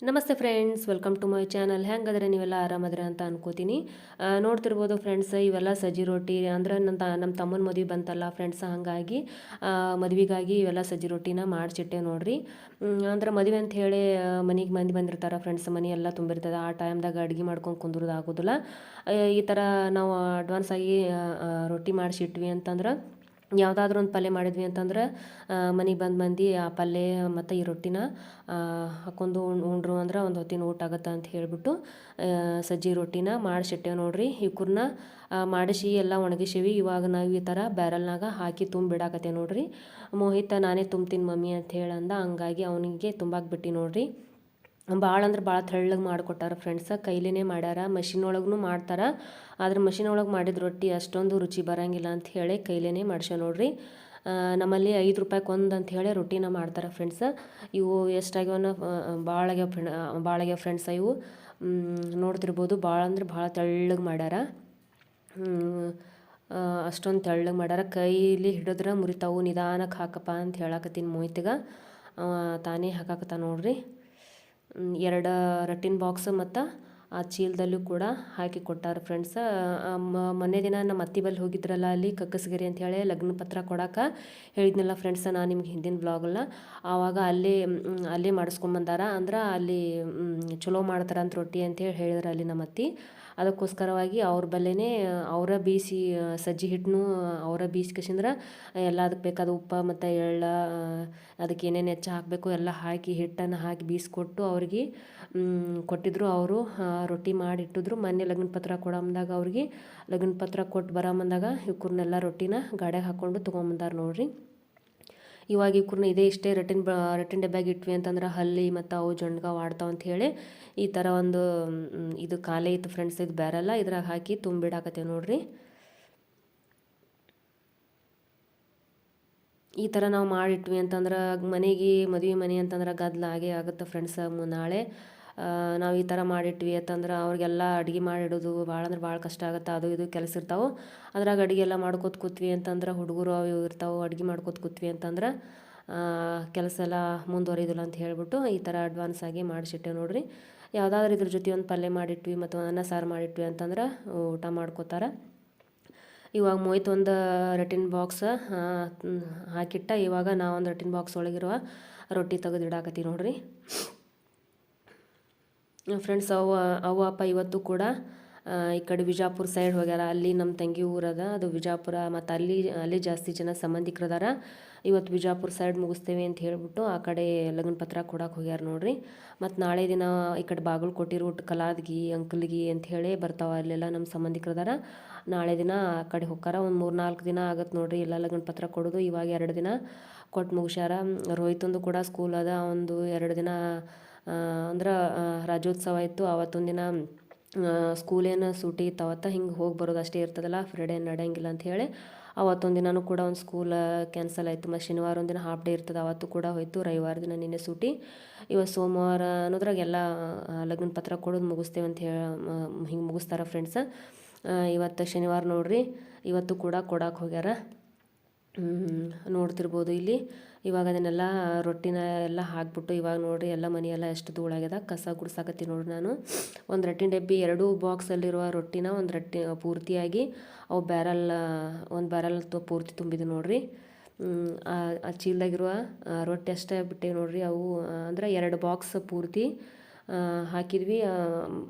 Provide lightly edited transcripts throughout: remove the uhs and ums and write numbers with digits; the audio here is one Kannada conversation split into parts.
ನಮಸ್ತೆ friends, welcome to my channel. ಹೆಂಗದ್ರೆ ನೀವೆಲ್ಲ ಆರಾಮದ್ರೆ ಅಂತ ಅನ್ಕೋತೀನಿ. ನೋಡ್ತಿರ್ಬೋದು ಫ್ರೆಂಡ್ಸ್, ಇವೆಲ್ಲ ಸಜ್ಜಿ ರೊಟ್ಟಿ ಅಂದ್ರೆ ನಮ್ಮ ತಮ್ಮನ ಮದುವೆ ಬಂತಲ್ಲ ಫ್ರೆಂಡ್ಸ್, ಹಾಗಾಗಿ ಮದುವೆಗಾಗಿ ಇವೆಲ್ಲ ಸಜ್ಜಿ ರೊಟ್ಟಿನ ಮಾಡಿಸಿಟ್ಟೆ ನೋಡ್ರಿ. ಅಂದ್ರೆ ಮದುವೆ ಅಂತ ಹೇಳಿ ಮನೆಗೆ ಮಂದಿ ಬಂದಿರ್ತಾರೆ ಫ್ರೆಂಡ್ಸ್, ಮನೆ ಎಲ್ಲ ತುಂಬಿರ್ತದೆ. ಆ ಟೈಮ್ದಾಗ ಅಡುಗೆ ಮಾಡ್ಕೊಂಡು ಕುಂದ್ರದು ಆಗೋದಿಲ್ಲ. ಈ ಥರ ನಾವು ಅಡ್ವಾನ್ಸ್ ಆಗಿ ರೊಟ್ಟಿ ಮಾಡಿಸಿಟ್ವಿ ಅಂತಂದ್ರೆ, ಯಾವುದಾದ್ರೂ ಒಂದು ಪಲ್ಯ ಮಾಡಿದ್ವಿ ಅಂತಂದ್ರೆ ಮನೆಗೆ ಬಂದು ಮಂದಿ ಆ ಪಲ್ಯ ಮತ್ತು ಈ ರೊಟ್ಟಿನ ಹಾಕ್ಕೊಂಡು ಉಂಡ್ರು ಅಂದ್ರೆ ಒಂದು ಹೊತ್ತಿನ ಊಟ ಆಗುತ್ತೆ ಅಂತ ಹೇಳಿಬಿಟ್ಟು ಸಜ್ಜಿ ರೊಟ್ಟಿನ ಮಾಡಿಸಿಟ್ಟೆವು ನೋಡ್ರಿ. ಇವ್ಕೂರ್ನ ಮಾಡಿಸಿ ಎಲ್ಲ ಒಣಗಿಸೀವಿ. ಇವಾಗ ನಾವು ಈ ಥರ ಬ್ಯಾರಲ್ನಾಗ ಹಾಕಿ ತುಂಬಿಡಾಕತ್ತೇವೆ ನೋಡ್ರಿ. ಮೋಹಿತ ನಾನೇ ತುಂಬ್ತೀನಿ ಮಮ್ಮಿ ಅಂತ ಹೇಳಂದ, ಹಂಗಾಗಿ ಅವನಿಗೆ ತುಂಬಾಕ್ ಬಿಟ್ಟು ನೋಡ್ರಿ. ಭಾಳ ಅಂದ್ರೆ ಭಾಳ ತೆಳ್ಳಗೆ ಮಾಡಿಕೊಟ್ಟಾರ ಫ್ರೆಂಡ್ಸ. ಕೈಲಿನೇ ಮಾಡ್ಯಾರ, ಮಷಿನ್ ಒಳಗೂ ಮಾಡ್ತಾರೆ. ಆದ್ರೆ ಮಷಿನ್ ಒಳಗೆ ಮಾಡಿದ ರೊಟ್ಟಿ ಅಷ್ಟೊಂದು ರುಚಿ ಬರೋಂಗಿಲ್ಲ ಅಂತ ಹೇಳಿ ಕೈಲೇ ಮಾಡ್ಸೋ ನೋಡ್ರಿ. ನಮ್ಮಲ್ಲಿ 5 ರೂಪಾಯಿಗೆ ಒಂದು ಅಂತ ಹೇಳಿ ರೊಟ್ಟಿನ ಮಾಡ್ತಾರೆ ಫ್ರೆಂಡ್ಸ. ಇವು ಎಷ್ಟಾಗ್ಯವನ್ನ ಭಾಳಾಗ್ಯಾವ ಫ್ರೆಂಡ್ಸ. ಇವು ನೋಡ್ತಿರ್ಬೋದು, ಭಾಳ ಅಂದ್ರೆ ಭಾಳ ತೆಳ್ಳಗೆ ಮಾಡ್ಯಾರ. ಅಷ್ಟೊಂದು ತೆಳ್ಳಗೆ ಮಾಡ್ಯಾರ. ಕೈಲಿ ಹಿಡಿದ್ರೆ ಮುರಿತಾವು, ನಿಧಾನಕ್ಕೆ ಹಾಕಪ್ಪ ಅಂತ ಹೇಳಕತ್ತೀನಿ ಮೋಹಿತಿಗೆ. ತಾನೇ ಹಾಕಾಕತ್ತ ನೋಡ್ರಿ. 2 ರಟ್ಟಿನ ಬಾಕ್ಸ್ ಮತ್ತು ಆ ಚೀಲದಲ್ಲೂ ಕೂಡ ಹಾಕಿ ಕೊಟ್ಟಾರೆ ಫ್ರೆಂಡ್ಸ. ಮೊನ್ನೆ ದಿನ ನಮ್ಮ ಅತ್ತಿ ಬಲ್ಲಿ ಹೋಗಿದ್ರಲ್ಲ, ಅಲ್ಲಿ ಕಕ್ಕಸಗಿರಿ ಅಂತ ಹೇಳಿ ಲಗ್ನ ಪತ್ರ ಕೊಡೋಕೆ ಹೇಳಿದ್ನಲ್ಲ ಫ್ರೆಂಡ್ಸ ನಾನು ನಿಮ್ಗೆ ಹಿಂದಿನ ಬ್ಲಾಗಲ್ಲ. ಆವಾಗ ಅಲ್ಲೇ ಮಾಡಿಸ್ಕೊಂಬಂದಾರ. ಅಂದ್ರೆ ಅಲ್ಲಿ ಚಲೋ ಮಾಡ್ತಾರಂತ ರೊಟ್ಟಿ ಅಂತೇಳಿ ಹೇಳಿದ್ರು ಅಲ್ಲಿ ನಮ್ಮ ಅತ್ತಿ. ಅದಕ್ಕೋಸ್ಕರವಾಗಿ ಅವ್ರ ಬಲ್ಲೆನೇ ಅವರ ಬೀಸಿ ಸಜ್ಜಿ ಹಿಟ್ಟನ್ನು ಅವರ ಬೀಸ್ಕೇಶಂದ್ರೆ ಎಲ್ಲ ಅದಕ್ಕೆ ಬೇಕಾದ ಉಪ್ಪು ಮತ್ತು ಎಳ್ಳು, ಅದಕ್ಕೆ ಏನೇನು ಹೆಚ್ಚು ಹಾಕಬೇಕು ಎಲ್ಲ ಹಾಕಿ ಹಿಟ್ಟನ್ನು ಹಾಕಿ ಬೀಸ್ಕೊಟ್ಟು ಅವ್ರಿಗೆ ಕೊಟ್ಟಿದ್ರು. ಅವರು ರೊಟ್ಟಿ ಮಾಡಿಟ್ಟಿದ್ರು. ಮೊನ್ನೆ ಲಗ್ನ ಪತ್ರ ಕೊಡಂದಾಗ ಅವ್ರಿಗೆ ಲಗ್ನ ಪತ್ರ ಕೊಟ್ಟು ಬರೋಂದಾಗ ಇವ್ಕೂರ್ನೆಲ್ಲ ರೊಟ್ಟಿನ ಗಾಡ್ಯಾಗ ಹಾಕ್ಕೊಂಡು ತೊಗೊಂಬಂದಾರ ನೋಡ್ರಿ. ಇವಾಗ ಇವ್ಕೂರ್ನ ಇಷ್ಟೇ ರಟ್ಟಿನ ಡಬ್ಬ್ಯಾಗ ಇಟ್ವಿ ಅಂತಂದ್ರೆ ಹಲ್ಲಿ ಮತ್ತು ಅವು ಜೊಂಡ್ಗಾವ್ ಆಡ್ತಾವ ಅಂತ ಹೇಳಿ ಈ ಥರ ಒಂದು ಇದು ಖಾಲಿ ಇತ್ತು ಫ್ರೆಂಡ್ಸ್. ಇದು ಬ್ಯಾರಲ್ಲ, ಇದ್ರಾಗ ಹಾಕಿ ತುಂಬಿಡಾಕತ್ತೇವೆ ನೋಡ್ರಿ. ಈ ಥರ ನಾವು ಮಾಡಿಟ್ವಿ ಅಂತಂದ್ರೆ ಮನೆಗೆ ಮದುವೆ ಮನೆ ಅಂತಂದ್ರೆ ಗದ್ದಲ ಆಗೇ ಆಗುತ್ತೆ ಫ್ರೆಂಡ್ಸ್. ನಾಳೆ ನಾವು ಈ ಥರ ಮಾಡಿಟ್ವಿ ಅಂತಂದ್ರೆ ಅವ್ರಿಗೆಲ್ಲ ಅಡುಗೆ ಮಾಡಿಡೋದು ಭಾಳ ಅಂದ್ರೆ ಭಾಳ ಕಷ್ಟ ಆಗುತ್ತೆ. ಅದು ಇದು ಕೆಲಸ ಇರ್ತಾವೆ. ಅದ್ರಾಗ ಅಡುಗೆ ಎಲ್ಲ ಮಾಡ್ಕೊತ ಕೂತ್ವಿ ಅಂತಂದ್ರೆ ಹುಡುಗರು ಅವು ಇವು ಇರ್ತಾವೆ. ಅಡುಗೆ ಮಾಡ್ಕೊತ ಕೂತ್ವಿ ಅಂತಂದ್ರೆ ಕೆಲಸ ಎಲ್ಲ ಮುಂದುವರಿಯೋದಿಲ್ಲ ಅಂತ ಹೇಳ್ಬಿಟ್ಟು ಈ ಥರ ಅಡ್ವಾನ್ಸ್ ಆಗಿ ಮಾಡಿಸಿಟ್ಟೆ ನೋಡ್ರಿ. ಯಾವುದಾದ್ರೂ ಇದ್ರ ಜೊತೆ ಒಂದು ಪಲ್ಯ ಮಾಡಿಟ್ವಿ ಮತ್ತು ಅನ್ನ ಸಾರು ಮಾಡಿಟ್ವಿ ಅಂತಂದ್ರೆ ಊಟ ಮಾಡ್ಕೋತಾರೆ. ಇವಾಗ ಮೋಯ್ತು ಒಂದು ರಟ್ಟಿನ ಬಾಕ್ಸ್ ಹಾಕಿಟ್ಟ. ಇವಾಗ ನಾವೊಂದು ರಟ್ಟಿನ ಬಾಕ್ಸ್ ಒಳಗಿರುವ ರೊಟ್ಟಿ ತೆಗೆದಿಡಾಕತ್ತೀವಿ ನೋಡ್ರಿ ಫ್ರೆಂಡ್ಸ್. ಅವು ಅಪ್ಪ ಇವತ್ತು ಕೂಡ ಈ ಕಡೆ ವಿಜಾಪುರ ಸೈಡ್ ಹೋಗ್ಯಾರ. ಅಲ್ಲಿ ನಮ್ಮ ತಂಗಿ ಊರದ ಅದು ವಿಜಾಪುರ, ಮತ್ತು ಅಲ್ಲಿ ಜಾಸ್ತಿ ಜನ ಸಂಬಂಧಿಕರದಾರ. ಇವತ್ತು ವಿಜಾಪುರ ಸೈಡ್ ಮುಗಿಸ್ತೇವೆ ಅಂತ ಹೇಳ್ಬಿಟ್ಟು ಆ ಕಡೆ ಲಗ್ನ ಪತ್ರ ಕೊಡಕ್ಕೆ ಹೋಗ್ಯಾರ ನೋಡ್ರಿ. ಮತ್ತು ನಾಳೆ ದಿನ ಈ ಕಡೆ ಬಾಗಲಕೋಟೆ ರೂಟ್ ಕಲಾದಗಿ ಅಂಕಲ್ಗಿ ಅಂತ ಹೇಳಿ ಬರ್ತಾವೆ. ಅಲ್ಲೆಲ್ಲ ನಮ್ಮ ಸಂಬಂಧಿಕರದಾರ. ನಾಳೆ ದಿನ ಆ ಕಡೆ ಹೋಗ್ಯಾರ. ಒಂದು 3-4 ದಿನ ಆಗತ್ತೆ ನೋಡ್ರಿ ಎಲ್ಲ ಲಗ್ನ ಪತ್ರ ಕೊಡೋದು. ಇವಾಗ 2 ದಿನ ಕೊಟ್ಟು ಮುಗಿಸ್ಯಾರ. ರೋಹಿತಂದು ಕೂಡ ಸ್ಕೂಲ್ ಅದ. ಒಂದು 2 ದಿನ ಅಂದ್ರೆ ರಾಜ್ಯೋತ್ಸವ ಇತ್ತು. ಅವತ್ತೊಂದು ದಿನ ಸ್ಕೂಲೇನು ಸೂಟಿ ಇತ್ತು. ಅವತ್ತು ಹಿಂಗೆ ಹೋಗಿ ಬರೋದು ಅಷ್ಟೇ ಇರ್ತದಲ್ಲ, ಫ್ರೈಡೇ ನಡೆಯಂಗಿಲ್ಲ ಅಂತ ಹೇಳಿ ಅವತ್ತೊಂದು ದಿನವೂ ಕೂಡ ಒಂದು ಸ್ಕೂಲ್ ಕ್ಯಾನ್ಸಲ್ ಆಯಿತು. ಮತ್ತು ಶನಿವಾರ ಒಂದಿನ ಹಾಫ್ ಡೇ ಇರ್ತದೆ, ಅವತ್ತು ಕೂಡ ಹೋಯಿತು. ರವಿವಾರ ದಿನ ನಿನ್ನೆ ಸೂಟಿ. ಇವತ್ತು ಸೋಮವಾರ ಅನ್ನೋದ್ರಾಗ ಎಲ್ಲ ಲಗ್ನ ಪತ್ರ ಕೊಡೋದು ಮುಗಿಸ್ತೇವೆ ಅಂತ ಹೇಳಿ ಹಿಂಗೆ ಮುಗಿಸ್ತಾರೆ ಫ್ರೆಂಡ್ಸ. ಇವತ್ತು ಶನಿವಾರ ನೋಡ್ರಿ. ಇವತ್ತು ಕೂಡ ಕೊಡಕ್ಕೆ ಹೋಗ್ಯಾರ. ನೋಡ್ತಿರ್ಬೋದು ಇಲ್ಲಿ. ಇವಾಗ ಅದನ್ನೆಲ್ಲ ರೊಟ್ಟಿನ ಎಲ್ಲ ಹಾಕ್ಬಿಟ್ಟು ಇವಾಗ ನೋಡಿರಿ ಎಲ್ಲ ಮನೆಯೆಲ್ಲ ಎಷ್ಟು ಧೂಳಾಗ್ಯದ. ಕಸ ಗುಡ್ಸಾಕತ್ತೀನಿ ನೋಡ್ರಿ ನಾನು. ಒಂದು ರಟ್ಟಿನ ಡಬ್ಬಿ 2 ಬಾಕ್ಸಲ್ಲಿರುವ ರೊಟ್ಟಿನ ಒಂದು ರಟ್ಟಿ ಪೂರ್ತಿಯಾಗಿ ಅವು ಒಂದು ಬ್ಯಾರಲ್ ಪೂರ್ತಿ ತುಂಬಿದ್ದು ನೋಡ್ರಿ. ಆ ಚೀಲದಾಗಿರುವ ರೊಟ್ಟಿ ಅಷ್ಟೇ ಬಿಟ್ಟೆ ನೋಡ್ರಿ. ಅವು ಅಂದ್ರೆ 2 ಬಾಕ್ಸ್ ಪೂರ್ತಿ ಹಾಕಿದ್ವಿ.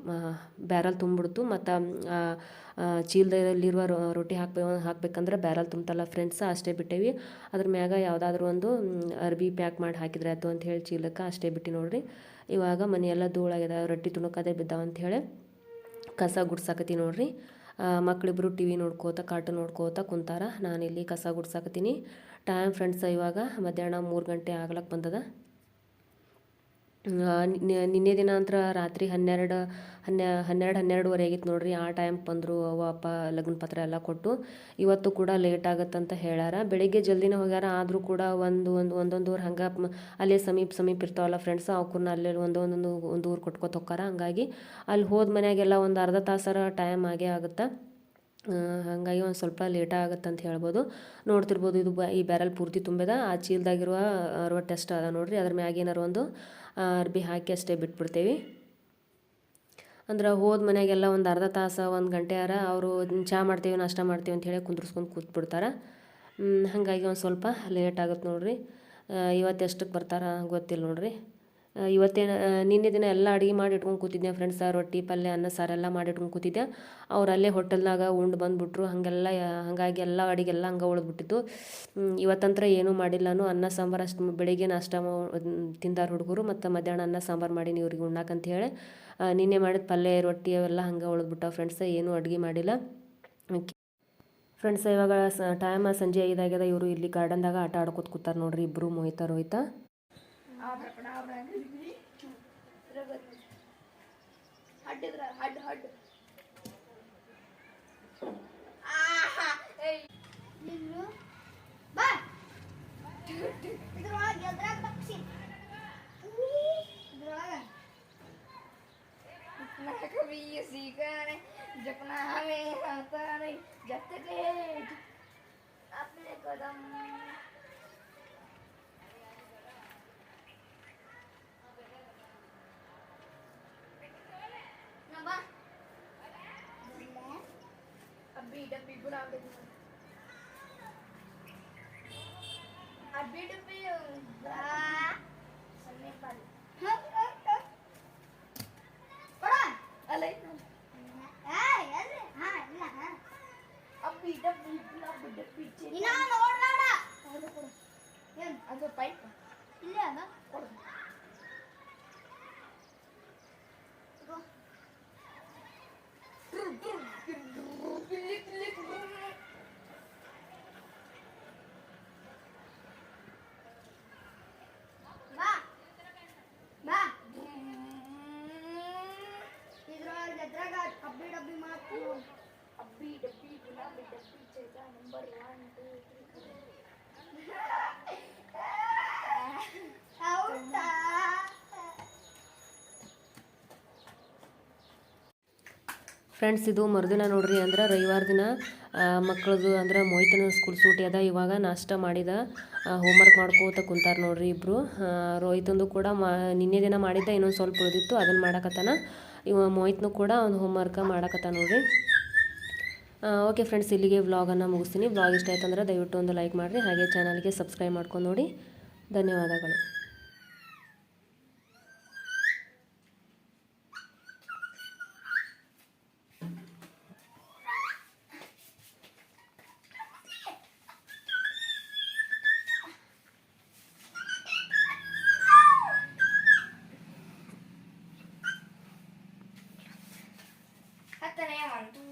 ಬ್ಯಾರಲ್ ತುಂಬಿಡ್ತು. ಮತ್ತು ಚೀಲದಲ್ಲಿರುವ ರೊಟ್ಟಿ ಹಾಕ್ಬೇಕಂದ್ರೆ ಬ್ಯಾರಲ್ ತುಂಬತಲ್ಲ ಫ್ರೆಂಡ್ಸ್, ಅಷ್ಟೇ ಬಿಟ್ಟೇವಿ. ಅದ್ರ ಮ್ಯಾಗ ಯಾವುದಾದ್ರೂ ಒಂದು ಅರ್ಬಿ ಪ್ಯಾಕ್ ಮಾಡಿ ಹಾಕಿದ್ರೆ ಆಯ್ತು ಅಂತ ಹೇಳಿ ಚೀಲಕ್ಕೆ ಅಷ್ಟೇ ಬಿಟ್ಟು ನೋಡ್ರಿ. ಇವಾಗ ಮನೆಯೆಲ್ಲ ಧೂಳಾಗ್ಯದ, ರೊಟ್ಟಿ ತುಣುಕದೇ ಬಿದ್ದಾವ ಅಂತ ಹೇಳಿ ಕಸ ಗುಡ್ಸಾಕತ್ತೀನಿ ನೋಡ್ರಿ. ಮಕ್ಕಳಿಬ್ರು ಟಿ ವಿ ನೋಡ್ಕೋತ ಕಾರ್ಟೂನ್ ನೋಡ್ಕೋತ ಕುಂತಾರ. ನಾನಿಲ್ಲಿ ಕಸ ಗುಡ್ಸಾಕತ್ತೀನಿ. ಟೈಮ್ ಫ್ರೆಂಡ್ಸ್ ಇವಾಗ ಮಧ್ಯಾಹ್ನ 3 ಗಂಟೆ ಆಗ್ಲಕ್ಕೆ ಬಂದದ. ನಿನ್ನೆ ದಿನ ಅಂತರ ರಾತ್ರಿ 12:30 ಆಗಿತ್ತು ನೋಡ್ರಿ. ಆ ಟೈಮ್ ಬಂದರು ಅವ್ವ ಅಪ್ಪ ಲಗ್ನ ಪತ್ರ ಎಲ್ಲ ಕೊಟ್ಟು. ಇವತ್ತು ಕೂಡ ಲೇಟ್ ಆಗುತ್ತಂತ ಹೇಳ್ಯಾರ. ಬೆಳಿಗ್ಗೆ ಜಲ್ದಿನೇ ಹೋಗ್ಯಾರ. ಆದರೂ ಕೂಡ ಒಂದೊಂದು ಊರು ಹಂಗೆ ಅಲ್ಲೇ ಸಮೀಪ ಇರ್ತಾವಲ್ಲ ಫ್ರೆಂಡ್ಸ್, ಅವಕ್ಕೂರ್ನ ಅಲ್ಲೇ ಒಂದು ಊರು ಕೊಟ್ಕೊತ ಹೋಗ್ಯಾರ. ಹಂಗಾಗಿ ಅಲ್ಲಿ ಹೋದ ಮನೆಯಾಗೆಲ್ಲ ಒಂದು ಅರ್ಧ ತಾಸರ ಟೈಮ್ ಆಗೇ ಆಗುತ್ತೆ. ಹಾಗಾಗಿ ಒಂದು ಸ್ವಲ್ಪ ಲೇಟ್ ಆಗುತ್ತೆ ಅಂತ ಹೇಳ್ಬೋದು. ನೋಡ್ತಿರ್ಬೋದು ಇದು ಈ ಬ್ಯಾರಲ್ ಪೂರ್ತಿ ತುಂಬಿದ. ಆ ಚೀಲದಾಗಿರುವ ರೊಟ್ಟಿ ಅಷ್ಟು ಅದ ನೋಡ್ರಿ. ಅದ್ರ ಮ್ಯಾಗ ಏನಾರು ಒಂದು ಅರ್ಬಿ ಹಾಕಿ ಅಷ್ಟೇ ಬಿಟ್ಬಿಡ್ತೇವೆ. ಅಂದ್ರೆ ಹೋದ ಮನೆಯಾಗೆಲ್ಲ ಒಂದು ಅರ್ಧ ತಾಸು 1 ಗಂಟೆ ಅವರು ಚಹಾ ಮಾಡ್ತೀವಿ ನಾಷ್ಟ ಮಾಡ್ತೀವಿ ಅಂತ ಹೇಳಿ ಕುಂದ್ರಿಸ್ಕೊಂಡು ಕೂತ್ಬಿಡ್ತಾರೆ. ಹಾಗಾಗಿ ಒಂದು ಸ್ವಲ್ಪ ಲೇಟ್ ಆಗುತ್ತೆ ನೋಡ್ರಿ. ಇವತ್ತು ಎಷ್ಟಕ್ಕೆ ಬರ್ತಾರ ಗೊತ್ತಿಲ್ಲ ನೋಡ್ರಿ. ಇವತ್ತೇನು ನಿನ್ನೆ ದಿನ ಎಲ್ಲ ಅಡುಗೆ ಮಾಡಿ ಇಟ್ಕೊಂಡು ಕೂತಿದ್ದೆ ಫ್ರೆಂಡ್ಸ್. ರೊಟ್ಟಿ ಪಲ್ಯ ಅನ್ನ ಸಾರೆಲ್ಲ ಮಾಡಿ ಇಟ್ಕೊಂಡು ಕೂತಿದ್ದೆ. ಅವ್ರು ಅಲ್ಲೇ ಹೋಟೆಲ್ನಾಗ ಉಂಡು ಬಂದುಬಿಟ್ರು. ಹಾಗಾಗಿ ಎಲ್ಲ ಅಡುಗೆ ಎಲ್ಲ ಹಂಗೆ ಉಳಿದ್ಬಿಟ್ಟಿತ್ತು. ಇವತ್ತಂತ್ರ ಏನೂ ಮಾಡಿಲ್ಲನು. ಅನ್ನ ಸಾಂಬಾರು ಅಷ್ಟು ಬೆಳಿಗ್ಗೆ ನಾಷ್ಟ ತಿಂದಾರ ಹುಡುಗರು. ಮತ್ತು ಮಧ್ಯಾಹ್ನ ಅನ್ನ ಸಾಂಬಾರು ಮಾಡೀನಿ ಇವ್ರಿಗೆ ಉಣ್ಣಾಕಂತ ಹೇಳಿ. ನಿನ್ನೆ ಮಾಡಿದ ಪಲ್ಯ ರೊಟ್ಟಿ ಅವೆಲ್ಲ ಹಂಗೆ ಉಳಿದ್ಬಿಟ್ಟಾವ ಫ್ರೆಂಡ್ಸ್. ಏನೂ ಅಡುಗೆ ಮಾಡಿಲ್ಲ ಫ್ರೆಂಡ್ಸ್. ಇವಾಗ ಟೈಮ್ ಸಂಜೆ 5 ಆಗ್ಯದ. ಇವರು ಇಲ್ಲಿ ಗಾರ್ಡನ್ದಾಗ ಆಟ ಆಡ್ಕೊತ ಕೂತಾರೆ ನೋಡ್ರಿ ಇಬ್ಬರು, ಮೋಹಿತ ರೋಹಿತ. जपना हमें आता नहीं जब तक अपने कदम नबा अभी डब्बी बुला दे अभी डब्बी सन्ने पर बड़ा अले ಅದು ಪೈಪ್ ಇಲ್ಲೇ ಅದ ಕೊಡು. ಇದ್ರೊಳಗೆ ಎದ್ರಾಗ ಅಬ್ಬಿ ಡಬ್ಬಿ ಮಾತು ಅಬ್ಬಿ ಡಬ್ಬಿ ಗುಲಾಬಿ ಡಬ್ಬಿ ಚೈತ ನಂಬರ್ 1 2 3 ಫ್ರೆಂಡ್ಸ್ ಇದು ಮರುದಿನ ನೋಡ್ರಿ. ಅಂದ್ರೆ ರವಿವಾರ ದಿನ ಮಕ್ಕಳದು ಅಂದ್ರೆ ಮೋಹಿತನ ಸ್ಕೂಲ್ ಸೂಟಿ ಅದ. ಇವಾಗ ನಾಷ್ಟ ಮಾಡಿದ ಹೋಮ್ವರ್ಕ್ ಮಾಡ್ಕೋತ ಕುಂತಾರೆ ನೋಡ್ರಿ ಇಬ್ಬರು. ರೋಹಿತಂದು ಕೂಡ ನಿನ್ನೆ ದಿನ ಮಾಡಿದ್ದ ಇನ್ನೊಂದು ಸ್ವಲ್ಪ ಉಳಿದಿತ್ತು, ಅದನ್ನು ಮಾಡಕತ್ತಾನ. ಇವ ಮೋಹಿತ್ನು ಕೂಡ ಒಂದು ಹೋಮ್ವರ್ಕ್ ಮಾಡಕತ್ತಾನ ನೋಡ್ರಿ. ಓಕೆ ಫ್ರೆಂಡ್ಸ್, ಇಲ್ಲಿಗೆ ವ್ಲಾಗನ್ನು ಮುಗಿಸ್ತೀನಿ. ವ್ಲಾಗ್ ಇಷ್ಟ ಆಯ್ತಂದ್ರೆ ದಯವಿಟ್ಟು ಒಂದು ಲೈಕ್ ಮಾಡಿರಿ. ಹಾಗೆ ಚಾನಲ್ಗೆ ಸಬ್ಸ್ಕ್ರೈಬ್ ಮಾಡ್ಕೊಂಡು ನೋಡಿ. ಧನ್ಯವಾದಗಳು. ಹತ್ತನೇ 1 2